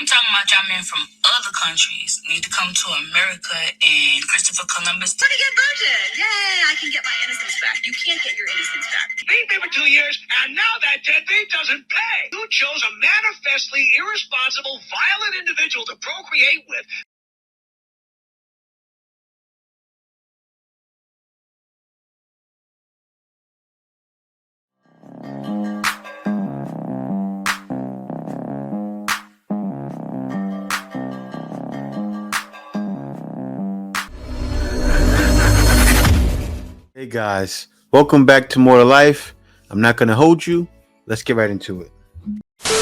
I'm talking about y'all men from other countries need to come to America and Christopher Columbus. Let me get virgin. Yay, I can get my innocence back. You can't get your innocence back. Beat me for 2 years, and now that deadbeat doesn't pay. You chose a manifestly irresponsible, violent individual to procreate with. Hey guys, welcome back to More to Life. I'm not gonna hold you. Let's get right into it. Where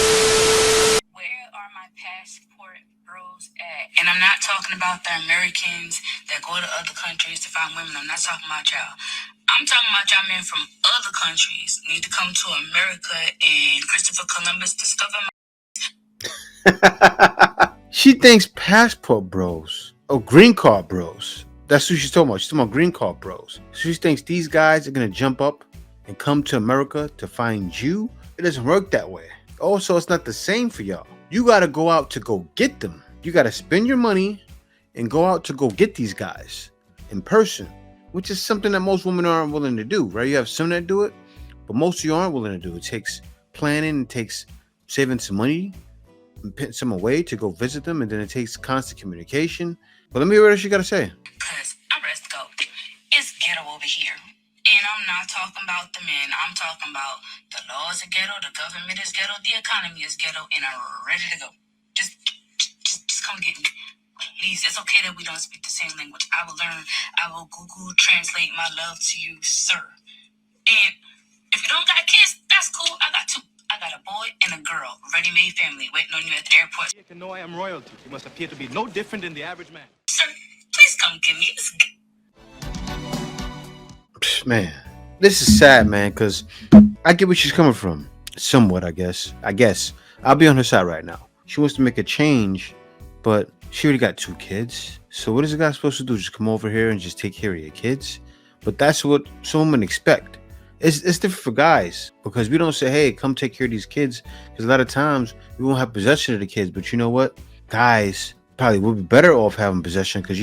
are my passport bros at? And I'm not talking about the Americans that go to other countries to find women. I'm not talking about y'all. I'm talking about y'all men from other countries need to come to America and Christopher Columbus discover She thinks passport bros, green card bros. That's who she's talking about. She's talking about green card bros. She thinks these guys are gonna jump up and come to America to find you. It doesn't work that way. Also, it's not the same for y'all. You gotta go out to go get them. You gotta spend your money and go out to go get these guys in person, which is something that most women aren't willing to do, right? You have some that do it, but most of you aren't willing to do it. It takes planning, it takes saving some money, and putting some away to go visit them, and then it takes constant communication. But let me hear what she gotta say. because I'm ready to go. It's ghetto over here. And I'm not talking about the men. I'm talking about the laws are ghetto, the government is ghetto, the economy is ghetto, and I'm ready to go. Just come get me. Please, it's okay that we don't speak the same language. I will learn. I will Google translate my love to you, sir. And if you don't got kids, that's cool. I got two. I got a boy and a girl, ready-made family, waiting on you at the airport. You can know I am royalty. You must appear to be no different than the average man. Sir, please come get me. Man, this is sad, man, because I get where she's coming from. Somewhat, I guess. I'll be on her side right now. She wants to make a change, but she already got 2 kids. So what is the guy supposed to do? Just come over here and just take care of your kids? But that's what some women expect. It's different for guys, because we don't say, hey, come take care of these kids, because a lot of times we won't have possession of the kids. But you know what? Guys probably would be better off having possession, because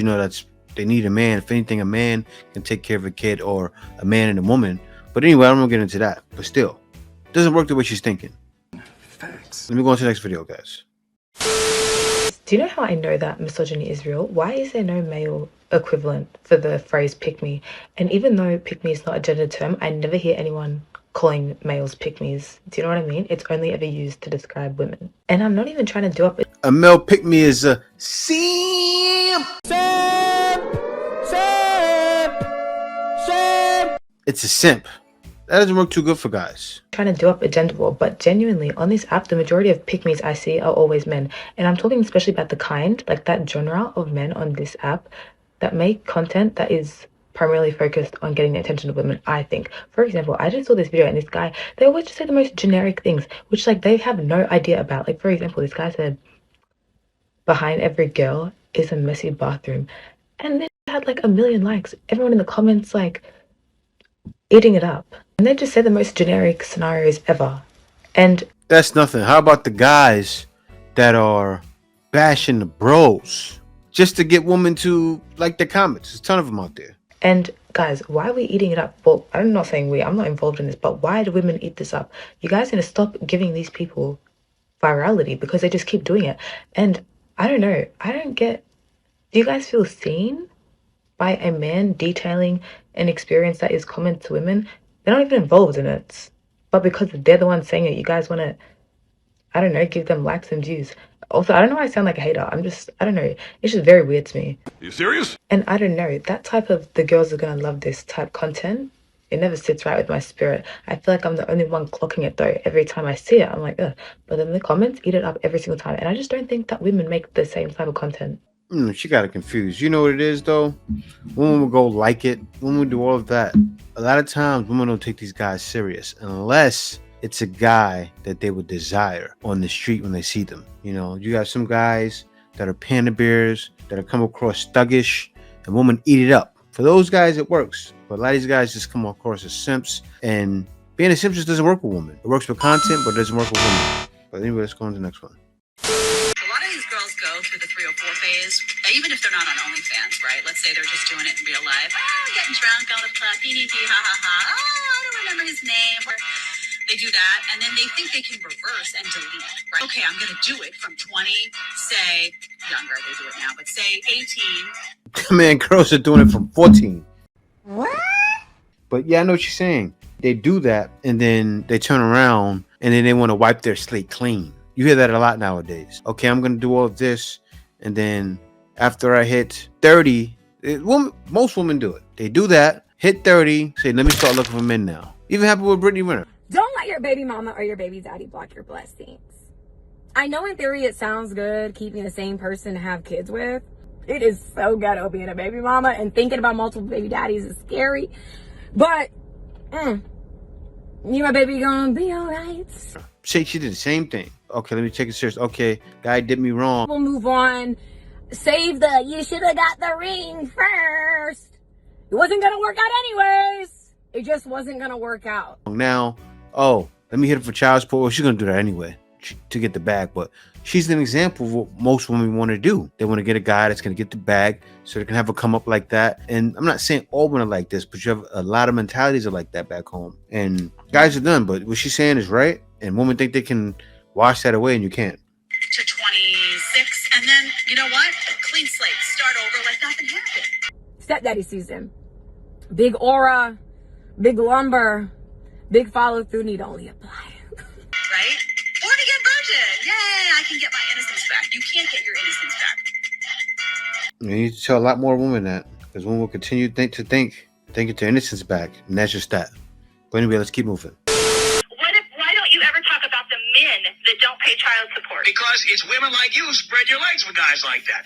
they need a man. If anything, a man can take care of a kid, or a man and a woman. But anyway, I'm gonna get into that. But still, it doesn't work the way she's thinking. Facts. Let me go on to the next video, guys. Do you know how I know that misogyny is real? Why is there no male equivalent for the phrase pick me? And even though pick me is not a gender term, I never hear anyone calling males pick me's. Do you know what I mean? It's only ever used to describe women. And I'm not even trying to do up A male pick me is a simp. It's a simp. That doesn't work too good for guys. trying to do up a gender war, but genuinely on this app, the majority of pick-me's I see are always men. And I'm talking especially about the kind, like that genre of men on this app that make content that is primarily focused on getting the attention of women, I think. For example, I just saw this video and this guy, they always just say the most generic things, which like they have no idea about. Like for example, this guy said, behind every girl is a messy bathroom. And then had like 1 million likes. Everyone in the comments like eating it up. And they just say the most generic scenarios ever. And that's nothing. How about the guys that are bashing the bros just to get women to like the comments? There's a ton of them out there. And guys, why are we eating it up? Well, I'm not saying I'm not involved in this, but why do women eat this up? You guys need to stop giving these people virality because they just keep doing it. And I don't know. I don't get, do you guys feel seen by a man detailing an experience that is common to women? They're not even involved in it. But because they're the ones saying it, you guys want to, I don't know, give them likes and views. Also, I don't know why I sound like a hater. I don't know. It's just very weird to me. You serious? And I don't know, that type of the girls are going to love this type content, it never sits right with my spirit. I feel like I'm the only one clocking it though. Every time I see it, I'm like, ugh. But then the comments eat it up every single time. And I just don't think that women make the same type of content. She got it confused. You know what it is though? Women will go like it. Women will do all of that. A lot of times women don't take these guys serious unless it's a guy that they would desire on the street when they see them. You know, you got some guys that are panda bears that are come across thuggish and women eat it up. For those guys, it works. But a lot of these guys just come across as simps, and being a simp just doesn't work with women. It works with content, but it doesn't work with women. But anyway, let's go on to the next one. A lot of girls go through the 304 phase, even if they're not on OnlyFans, right? Let's say they're just doing it in real life. Oh, getting drunk on the club, ha ha ha. Oh, I don't remember his name. Or they do that, and then they think they can reverse and delete, right? Okay, I'm going to do it from 20, say, younger, they do it now, but say 18. Man, girls are doing it from 14. What? But yeah, I know what you're saying. They do that, and then they turn around, and then they want to wipe their slate clean. You hear that a lot nowadays. Okay, I'm going to do all of this, and then after I hit 30, most women do it. They do that, hit 30, say, let me start looking for men now. Even happened with Brittany Renner. Don't let your baby mama or your baby daddy block your blessings. I know in theory it sounds good keeping the same person to have kids with. It is so ghetto being a baby mama, and thinking about multiple baby daddies is scary. But, you my baby gonna be alright. She did the same thing. Okay, let me take it serious. Okay, guy did me wrong. We'll move on. Save you should have got the ring first. It wasn't gonna work out anyways. It just wasn't gonna work out. Now, oh, let me hit her for child support. Well, she's gonna do that anyway to get the bag, but she's an example of what most women want to do. They want to get a guy that's going to get the bag so they can have her come up like that. And I'm not saying all women are like this, but you have a lot of mentalities are like that back home. And guys are done, but what she's saying is right. And women think they can wash that away, and you can't. To 26, and then, you know what? Clean slate, start over like nothing happened. Stepdaddy season. Big aura, big lumber, big follow through need only apply. Right? Born again virgin. Yay, I can get my innocence back. You can't get your innocence back. You need to tell a lot more women that, because women will continue to think their innocence back, and that's just that. But anyway, let's keep moving. Why don't you ever talk about the men that don't pay child support? Because it's women like you who spread your legs with guys like that.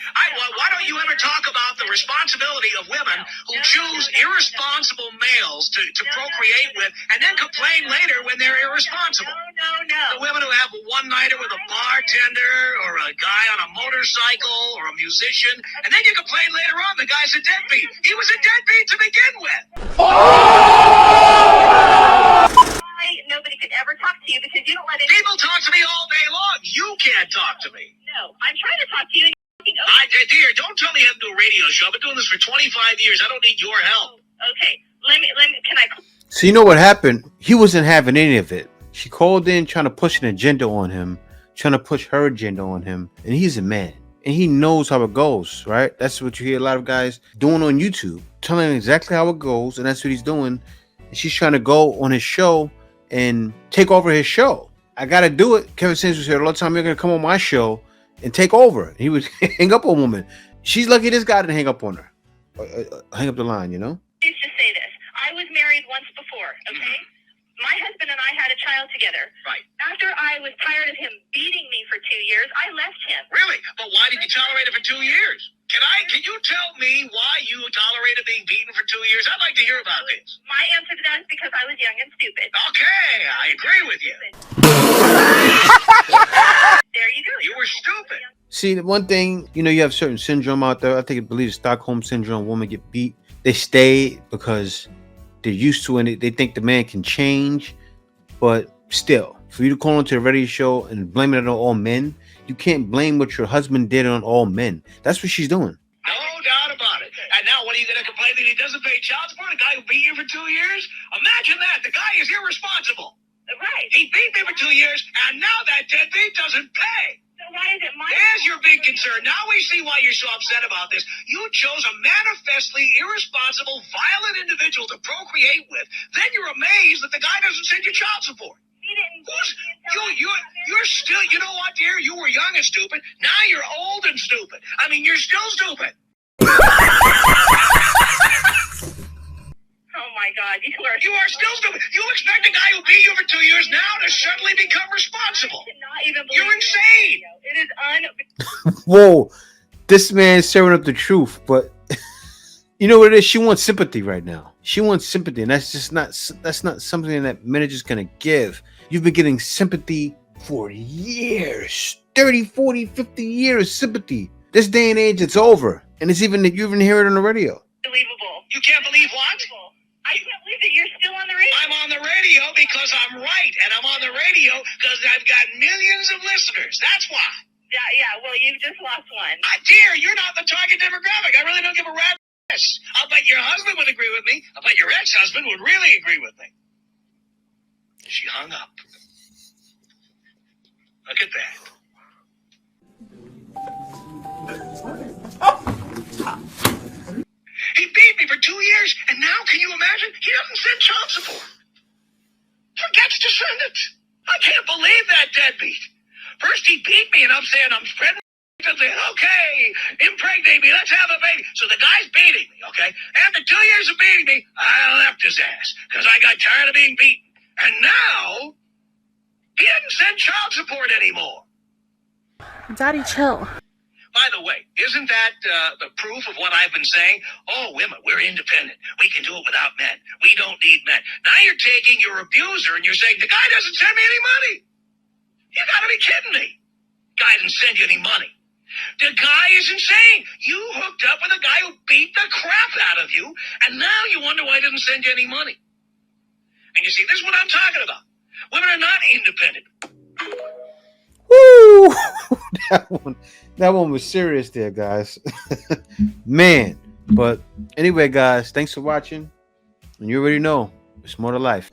Why don't you ever talk about the responsibility of women who choose irresponsible males to procreate with and then complain later when they're irresponsible? No. The women who have a one-nighter with a bartender or a guy on a motorcycle or a musician, and then you complain later on the guy's a deadbeat. He was a deadbeat to begin with. Nobody could ever talk to you because you don't let People talk to me all day long. You can't talk to me. No, I'm trying to talk to you. Dear, don't tell me I have to do a radio show. I've been doing this for 25 years. I don't need your help. Okay, let me, can I? So you know what happened? He wasn't having any of it. She called in trying to push an agenda on him, trying to push her agenda on him. And he's a man. And he knows how it goes, right? That's what you hear a lot of guys doing on YouTube, telling exactly how it goes. And that's what he's doing. And she's trying to go on his show and take over his show. I gotta do it. Kevin Samuels was here all the time. You're gonna come on my show and take over. He would hang up on women. She's lucky this guy didn't hang up on her. Hang up the line, you know? Please just say this. I was married once before, okay? My husband and I had a child together. Right. After I was tired of him beating me for 2 years, I left him. Really? But why did you tolerate it for 2 years? Can you tell me why you tolerated being beaten for 2 years? I'd like to hear about this. My answer to that is because I was young and stupid. Okay, I agree with you. There you go. You were stupid. See, the one thing, you know, you have certain syndrome out there. I think I believe Stockholm syndrome. Women get beat. They stay because they're used to it. They think the man can change. But still, for you to call into a radio show and blame it on all men, you can't blame what your husband did on all men. That's what she's doing. No doubt about it. And now what are you going to complain that he doesn't pay child support? A guy who beat you for 2 years? Imagine that. The guy is irresponsible. Right. He beat me for 2 years, and now that deadbeat doesn't pay. So why is it my There's your big concern. Now we see why you're so upset about this. You chose a manifestly irresponsible, violent individual to procreate with. Then you're amazed that the guy doesn't send you child support. He didn't. You're still, you know what, dear? You were young and stupid. Now you're old and stupid. I mean, you're still stupid. Oh my God, you You are still stupid. You expect a guy who beat you for 2 years now to suddenly become responsible. I cannot even believe You're insane. It is Whoa, this man's serving up the truth, but you know what it is? She wants sympathy right now. She wants sympathy, and that's not something that men are just gonna give. You've been getting sympathy for years, 30, 40, 50 years sympathy. This day and age, it's over, and you even hear it on the radio. unbelievable. You can't believe what? I can't believe that you're still on the radio. I'm on the radio because I'm right, and I'm on the radio because I've got millions of listeners. That's why. Yeah, well, you just lost one. Dear, you're not the target demographic. I really don't give a rat's ass. I'll bet your husband would agree with me. I'll bet your ex-husband would really agree with me. She hung up. Look at that. He beat me for 2 years, and now, can you imagine? He doesn't send child support. Forgets to send it. I can't believe that deadbeat. First he beat me, and I'm saying I'm spreading. Okay, impregnate me, let's have a baby. So the guy's beating me, okay? After 2 years of beating me, I left his ass because I got tired of being beaten. And now, he doesn't send child support anymore. Daddy, chill. By the way, isn't that the proof of what I've been saying? Oh, women, we're independent. We can do it without men. We don't need men. Now you're taking your abuser and you're saying, the guy doesn't send me any money. You gotta be kidding me. Guy didn't send you any money. The guy is insane. You hooked up with a guy who beat the crap out of you, and now you wonder why he didn't send you any money. And you see, this is what I'm talking about. Women are not independent. Woo! that one was serious there, guys. Man. But anyway, guys, thanks for watching. And you already know, it's more to life.